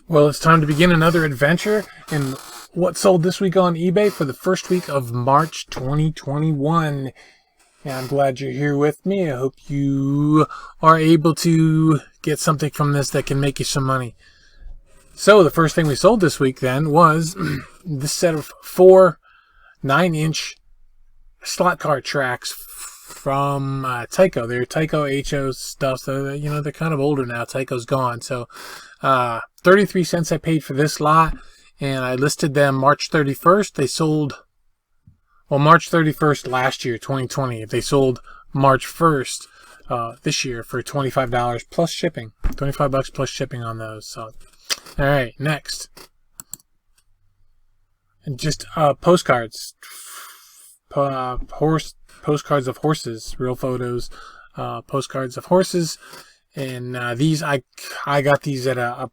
Well, it's time to begin another adventure in what sold this week on eBay for the first week of March 2021. And I'm glad you're here with me. I hope you are able to get something from this that can make you some money. So the first thing we sold this week then was this set of 4 9-inch slot car tracks from Tyco. They're Tyco HO stuff, so they're kind of older now. Tyco's gone. So 33 cents I paid for this lot, and I listed them March 31st. They sold, well, March 31st last year, 2020. They sold March 1st this year for $25 plus shipping. $25 plus shipping on those. So, all right, next. And just postcards. Postcards of horses, real photos, postcards of horses. And these, I got these at a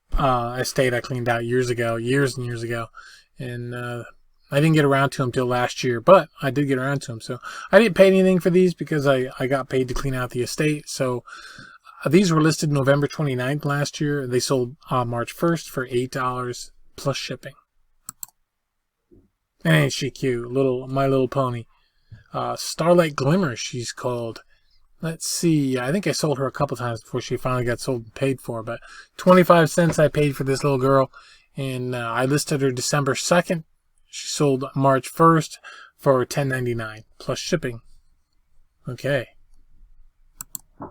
estate I cleaned out years and years ago. And I didn't get around to them till last year, but I did get around to them. So I didn't pay anything for these because I got paid to clean out the estate. So these were listed November 29th last year. They sold March 1st for $8 plus shipping. And ain't she cute? My Little Pony. Starlight Glimmer, she's called. Let's see. I think I sold her a couple times before she finally got sold and paid for. But 25 cents I paid for this little girl. And I listed her December 2nd. She sold March 1st for $10.99 plus shipping. Okay. And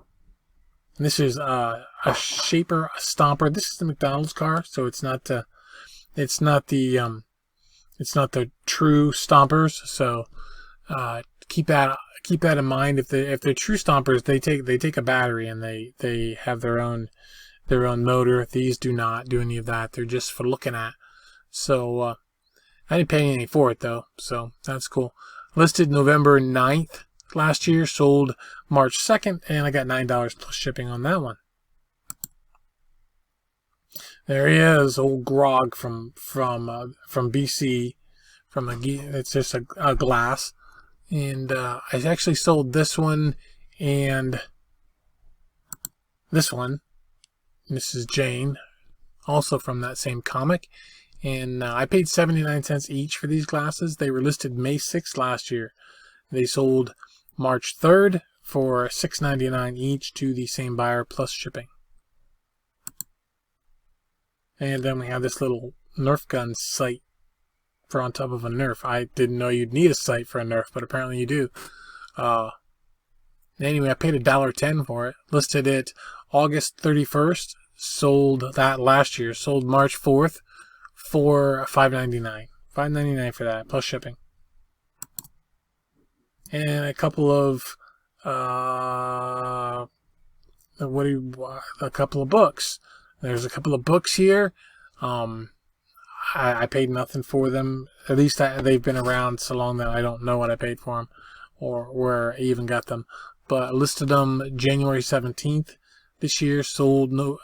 this is a shaper, a stomper. This is the McDonald's car, so it's not the true stompers. So keep that in mind. If they're true stompers, they take a battery and they have their own motor. These do not do any of that. They're just for looking at. So I didn't pay anything for it though, so that's cool. Listed November 9th last year, sold March 2nd, and I got $9 plus shipping on that one. There he is, old Grog from BC. It's just a glass. And I actually sold this one and this one. Mrs. Jane, also from that same comic. And I paid 79 cents each for these glasses. They were listed May 6th last year. They sold March 3rd for $6.99 each to the same buyer plus shipping. And then we have this little Nerf gun sight for on top of a Nerf. I didn't know you'd need a sight for a Nerf, but apparently you do. Anyway, I paid $1.10 for it. Listed it August 31st. Sold that last year. Sold March 4th for $5.99. $5.99 for that plus shipping. And a couple of a couple of books. There's a couple of books here. I paid nothing for them. At least they've been around so long that I don't know what I paid for them or where I even got them. But I listed them January 17th this year. Sold March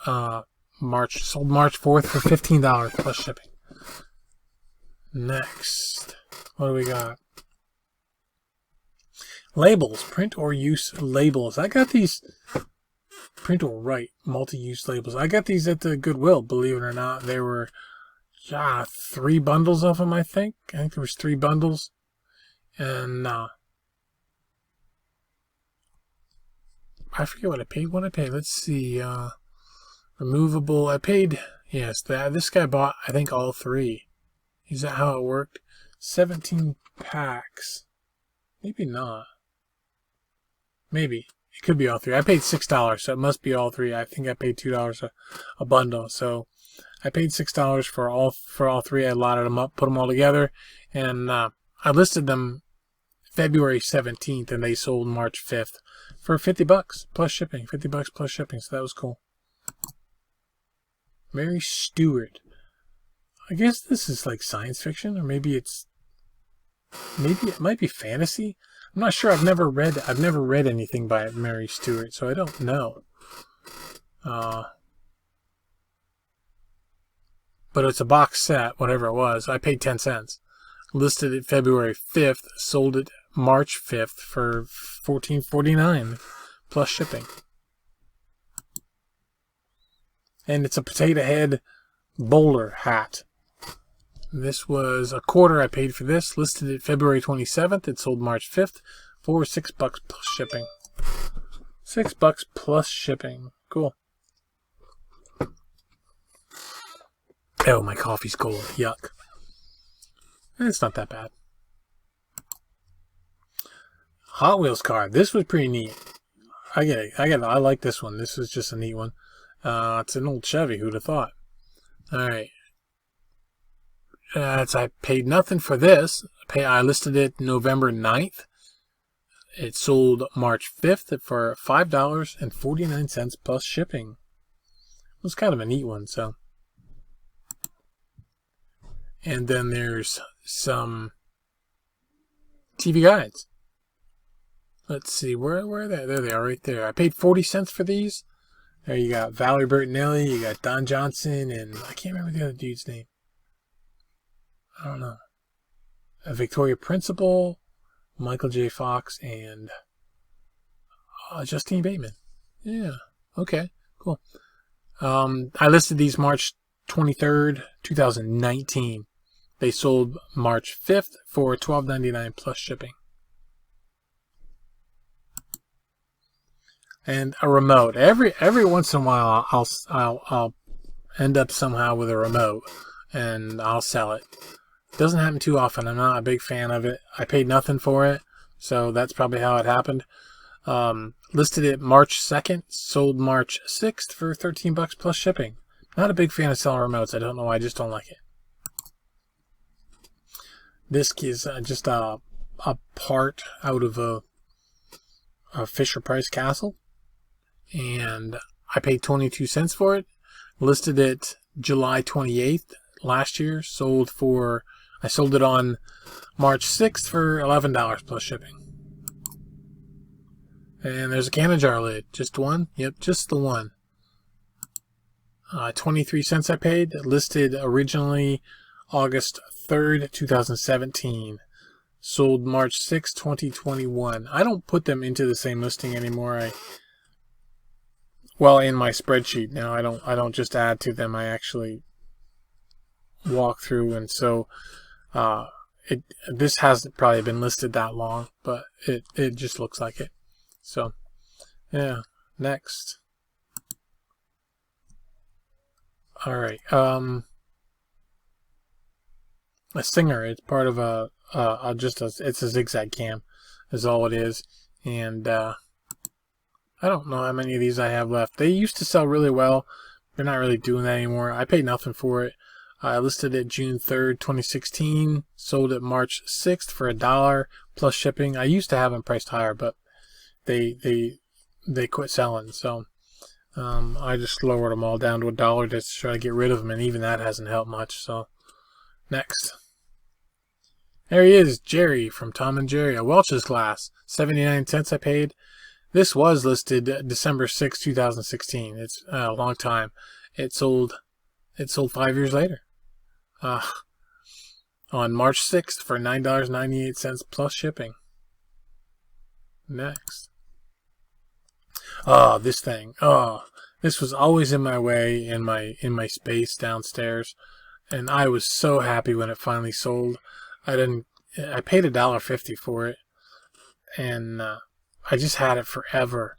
4th for $15 plus shipping. Next, what do we got? Labels, print or use labels. I got these print or write multi-use labels. I got these at the Goodwill, believe it or not. There were 3 bundles of them, I think. I think there was 3 bundles. And I forget what I paid. Let's see. Removable. I paid, yes, this guy bought, I think, all 3. Is that how it worked? 17 packs. Maybe not. Maybe. It could be all 3. I paid $6, so it must be all 3. I think I paid $2 a bundle. So I paid $6 for all 3. I lotted them up, put them all together, and I listed them February 17th, and they sold March 5th for $50 plus shipping. $50 plus shipping. So that was cool. Mary Stewart. I guess this is like science fiction, or maybe it might be fantasy. I'm not sure. I've never read anything by Mary Stewart, so I don't know. But it's a box set, whatever it was. I paid 10 cents. Listed it February 5th, sold it March 5th for $14.49 plus shipping. And it's a potato head bowler hat. This was a quarter I paid for this. Listed it February 27th. It sold March 5th for $6 plus shipping. $6 plus shipping. Cool. Oh, my coffee's cold. Yuck. It's not that bad. Hot Wheels car. This was pretty neat. I get it. I like this one. This is just a neat one. It's an old Chevy. Who'd have thought? All right. I paid nothing for this. I listed it November 9th. It sold March 5th for $5.49 plus shipping. It was kind of a neat one, so. And then there's some TV guides. Let's see, where are they? There they are, right there. I paid 40 cents for these. There you got Valerie Bertinelli, you got Don Johnson, and I can't remember the other dude's name. I don't know. Victoria Principal, Michael J. Fox, and Justine Bateman. Yeah, okay, cool. I listed these March 23rd, 2019. They sold March 5th for $12.99 plus shipping. And a remote. Every once in a while, I'll end up somehow with a remote, and I'll sell it. Doesn't happen too often. I'm not a big fan of it. I paid nothing for it, so that's probably how it happened. Listed it March 2nd, sold March 6th for $13 plus shipping. Not a big fan of selling remotes. I don't know why. I just don't like it. This is just a part out of a Fisher-Price castle, and I paid 22 cents for it. Listed it July 28th last year. I sold it on March 6th for $11 plus shipping. And there's a canning jar lid. Just one? Yep, just the one. 23 cents I paid. Listed originally August 3rd, 2017. Sold March 6th, 2021. I don't put them into the same listing anymore. In my spreadsheet now, I don't just add to them. I actually walk through, and so this hasn't probably been listed that long, but it just looks like it. So yeah, next. All right, a Singer. It's part of it's a zigzag cam is all it is, and I don't know how many of these I have left. They used to sell really well. They're not really doing that anymore. I paid nothing for it. I listed it June 3rd, 2016. Sold it March 6th for $1 plus shipping. I used to have them priced higher, but they quit selling. So I just lowered them all down to $1 just to try to get rid of them, and even that hasn't helped much. So next. There he is, Jerry from Tom and Jerry, a Welch's glass. 79 cents I paid. This was listed December 6, 2016. It's a long time. It sold 5 years later. On March 6th for $9.98 plus shipping. Next. This thing. This was always in my way in my space downstairs, and I was so happy when it finally sold. I paid $1.50 for it, and I just had it forever.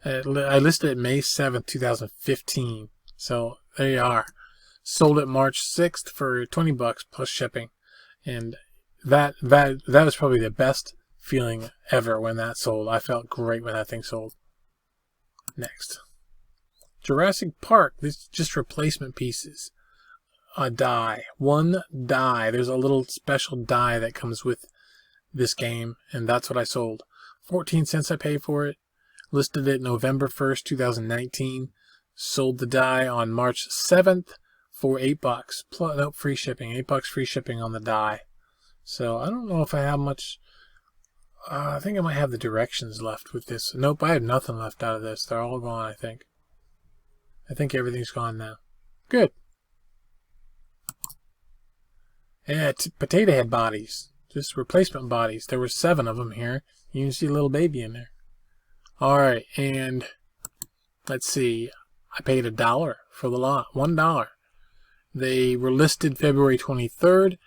I listed it May 7th, 2015. So there you are. Sold it March 6th for $20 plus shipping, and that was probably the best feeling ever when that sold. I felt great when that thing sold. Next. Jurassic Park. This is just replacement pieces. A die. One die. There's a little special die that comes with this game, and that's what I sold. 14 cents I paid for it. Listed it November 1st, 2019. Sold the die on March 7th for $8. Nope, free shipping. $8 free shipping on the die. So I don't know if I have much. I think I might have the directions left with this. Nope, I have nothing left out of this. They're all gone, I think. I think everything's gone now. Good. Yeah, potato head bodies. Just replacement bodies. There were 7 of them here. You can see a little baby in there. Alright, and let's see. I paid $1 for the lot. $1. They were listed February 23rd.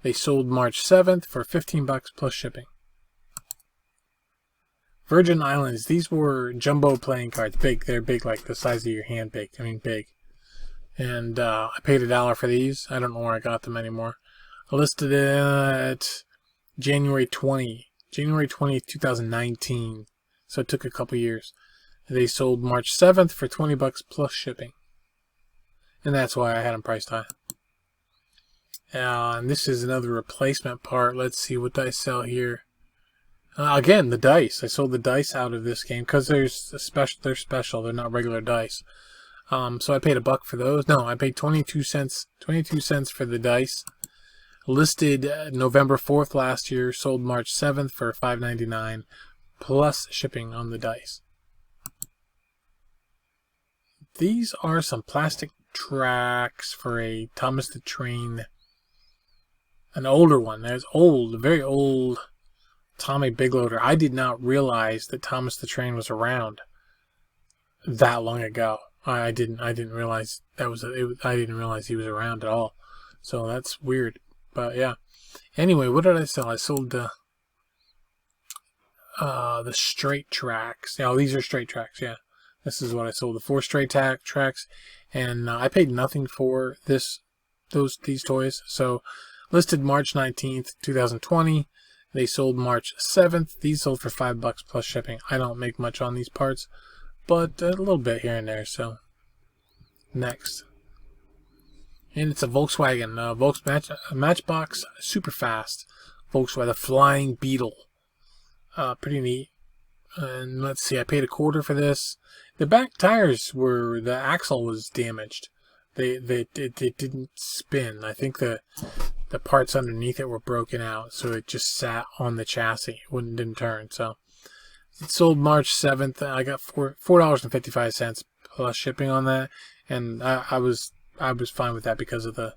They sold March 7th for $15 plus shipping. Virgin Islands. These were jumbo playing cards. Big. They're big, like the size of your hand. Big. I mean, big. And I paid $1 for these. I don't know where I got them anymore. I listed it at January 20th, 2019. So it took a couple years. They sold March 7th for $20 plus shipping. And that's why I had them priced high. And this is another replacement part. Let's see what I sell here. Again, the dice. I sold the dice out of this game because they're special. They're not regular dice. So I paid $1 for those. No, I paid 22 cents. 22 cents for the dice. Listed November 4th last year. Sold March 7th for $5.99 plus shipping on the dice. These are some plastic tracks for a Thomas the Train. An older one. There's old, very old Tommy Bigloader. I did not realize that Thomas the Train was around that long ago. I didn't realize that was I didn't realize he was around at all. So that's weird. But yeah. Anyway, what did I sell? I sold the straight tracks. Oh, these are straight tracks. Yeah. This is what I sold, the 4 straight tracks, and I paid nothing for these toys. So listed March 19th, 2020. They sold March 7th. These sold for $5 plus shipping. I don't make much on these parts, but a little bit here and there. So next, and it's a Volkswagen Matchbox super fast Volkswagen, the Flying Beetle. Pretty neat. And let's see, I paid $0.25 for this. The back tires the axle was damaged. It didn't spin. I think the parts underneath it were broken out, so it just sat on the chassis. It didn't turn. So it sold March 7th. I got $4.55 plus shipping on that, and I was fine with that because of the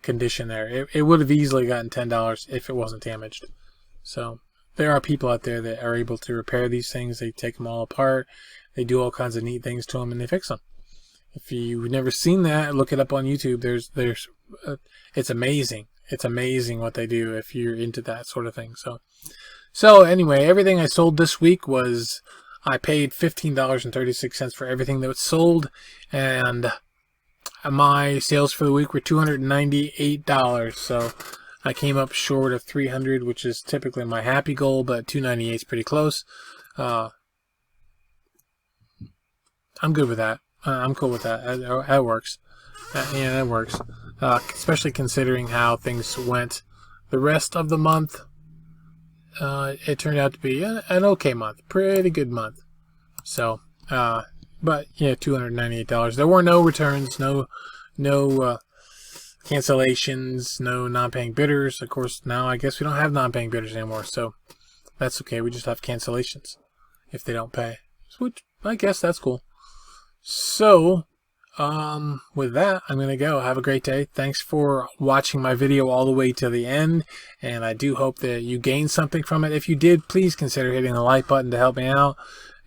condition there. It would have easily gotten $10 if it wasn't damaged. So there are people out there that are able to repair these things. They take them all apart. They do all kinds of neat things to them, and they fix them. If you've never seen that, look it up on YouTube. It's amazing. It's amazing what they do if you're into that sort of thing. So anyway, everything I sold this week was, I paid $15.36 for everything that was sold, and my sales for the week were $298. So I came up short of $300, which is typically my happy goal, but $298 is pretty close. I'm good with that. I'm cool with that. That works. Yeah, that works. Especially considering how things went the rest of the month. It turned out to be an okay month. Pretty good month. So, but yeah, $298. There were no returns, no cancellations, no non-paying bidders. Of course, now I guess we don't have non-paying bidders anymore, so that's okay. We just have cancellations if they don't pay, which I guess that's cool. So, with that, I'm going to go. Have a great day. Thanks for watching my video all the way to the end, and I do hope that you gained something from it. If you did, please consider hitting the like button to help me out,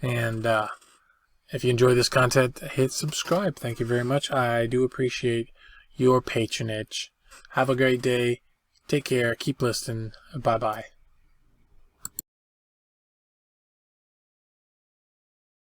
and if you enjoy this content, hit subscribe. Thank you very much. I do appreciate your patronage. Have a great day. Take care. Keep listening. Bye-bye.